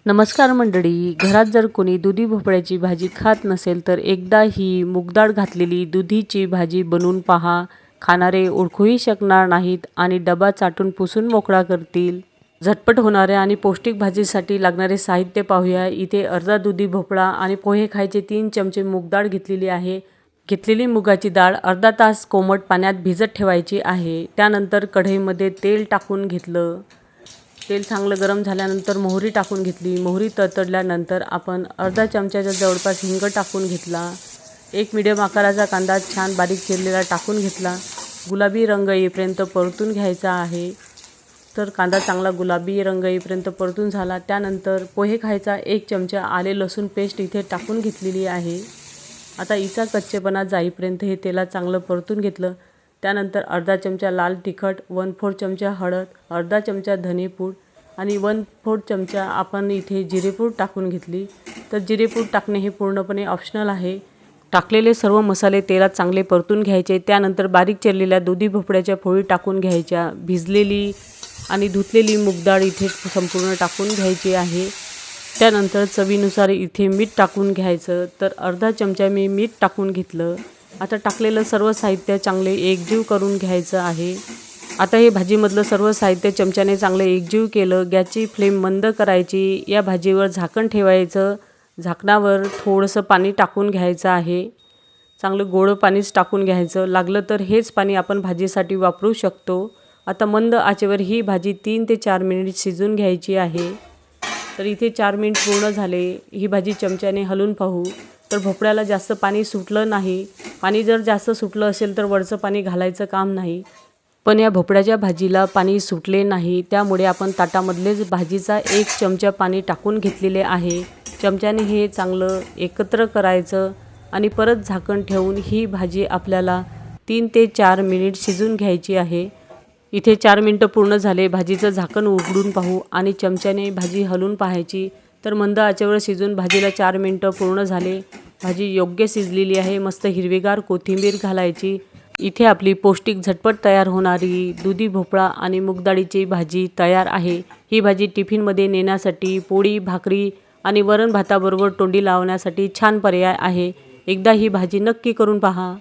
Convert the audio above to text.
नमस्कार मंडळी, घरात जर कोणी दुधी भोपळ्याची भाजी खात नसेल तर एकदा ही मूगडाळ घातलेली दुधीची भाजी बनवून पहा. खाणारे ओळखूही शकणार नाहीत आणि डबा चाटून पुसून मोकळा करतील. झटपट होणाऱ्या आणि पौष्टिक भाजीसाठी लागणारे साहित्य पाहूया. इथे अर्धा दुधी भोपळा आणि पोहे खायचे 3 चमचे मूगडाळ घेतलेली आहे. घेतलेली मुगाची डाळ अर्धा तास कोमट पाण्यात भिजत ठेवायची आहे. त्यानंतर कढईमध्ये तेल टाकून घेतलं. तेल चांगलं गरम झाल्यानंतर मोहरी टाकून घेतली. मोहरी तडतडल्यानंतर आपण अर्धा चमच्याच्या जवळपास हिंग टाकून घेतला. एक मीडियम आकाराचा कांदा छान बारीक चिरलेला टाकून घेतला. गुलाबी रंग येईपर्यंत परतून घ्यायचा आहे. तर कांदा चांगला गुलाबी रंग येईपर्यंत परतून झाला. त्यानंतर पोहे खायचा 1 चमचा आले लसूण पेस्ट इथे टाकून घेतलेली आहे. आता हिचा कच्चेपणा जाईपर्यंत हे तेलात चांगलं परतून घेतलं. त्यानंतर अर्धा चमचा लाल तिखट, 1/4 चमचा हळद, अर्धा चमचा धनेपूड आणि 1/4 चमचा आपण इथे जिरेपूड टाकून घेतली. तर जिरेपूड टाकणे हे पूर्णपणे ऑप्शनल आहे. टाकलेले सर्व मसाले तेलात चांगले परतून घ्यायचे. त्यानंतर बारीक चिरलेल्या दुधी भोपळ्याच्या फोडी टाकून घ्यायच्या. भिजलेली आणि धुतलेली मूगडाळ इथे संपूर्ण टाकून घ्यायची आहे. त्यानंतर चवीनुसार इथे मीठ टाकून घ्यायचं. तर अर्धा चमचा मी मीठ टाकून घेतलं. आता टाकलेलं सर्व साहित्य चांगले एकजीव करून घ्यायचं आहे. आता हे भाजीमधलं सर्व साहित्य चमच्याने चांगलं एकजीव केलं. गॅसची फ्लेम मंद करायची. या भाजीवर झाकण ठेवायचं. झाकणावर थोडंसं पाणी टाकून घ्यायचं आहे. चांगलं गोडं पाणीच टाकून घ्यायचं. लागलं तर हेच पाणी आपण भाजीसाठी वापरू शकतो. आता मंद आचेवर ही भाजी 3 ते 4 मिनिट शिजून घ्यायची आहे. तर इथे 4 मिनिट पूर्ण झाले. ही भाजी चमच्याने हलवून पाहू. तर भोपळ्याला जास्त पाणी सुटलं नाही. पाणी जर जास्त सुटलं असेल तर वरचं पाणी घालायचं काम नाही. पण या भोपळ्याच्या भाजीला पाणी सुटले नाही. त्यामुळे आपण ताटामधलेच भाजीचा 1 चमचा पाणी टाकून घेतलेले आहे. चमच्याने हे चांगलं एकत्र करायचं आणि परत झाकण ठेवून ही भाजी आपल्याला 3 ते 4 मिनिट शिजून घ्यायची आहे. इथे 4 मिनिटं पूर्ण झाले. भाजीचं झाकण उघडून पाहू आणि चमच्याने भाजी हलवून पाहायची. तर मंद आचेवर शिजून भाजीला 4 मिनिटं पूर्ण झाले. भाजी योग्य शिजलेली आहे. मस्त हिरवीगार कोथिंबीर घालायची. इथे आपली पौष्टिक झटपट तयार होणारी दुधी भोपळा आणि मूगडाळीची भाजी तयार आहे. ही भाजी टिफिनमध्ये नेण्यासाठी, पोळी, भाकरी आणि वरण भाताबरोबर तोंडी लावण्यासाठी छान पर्याय आहे. एकदा ही भाजी नक्की करून पहा.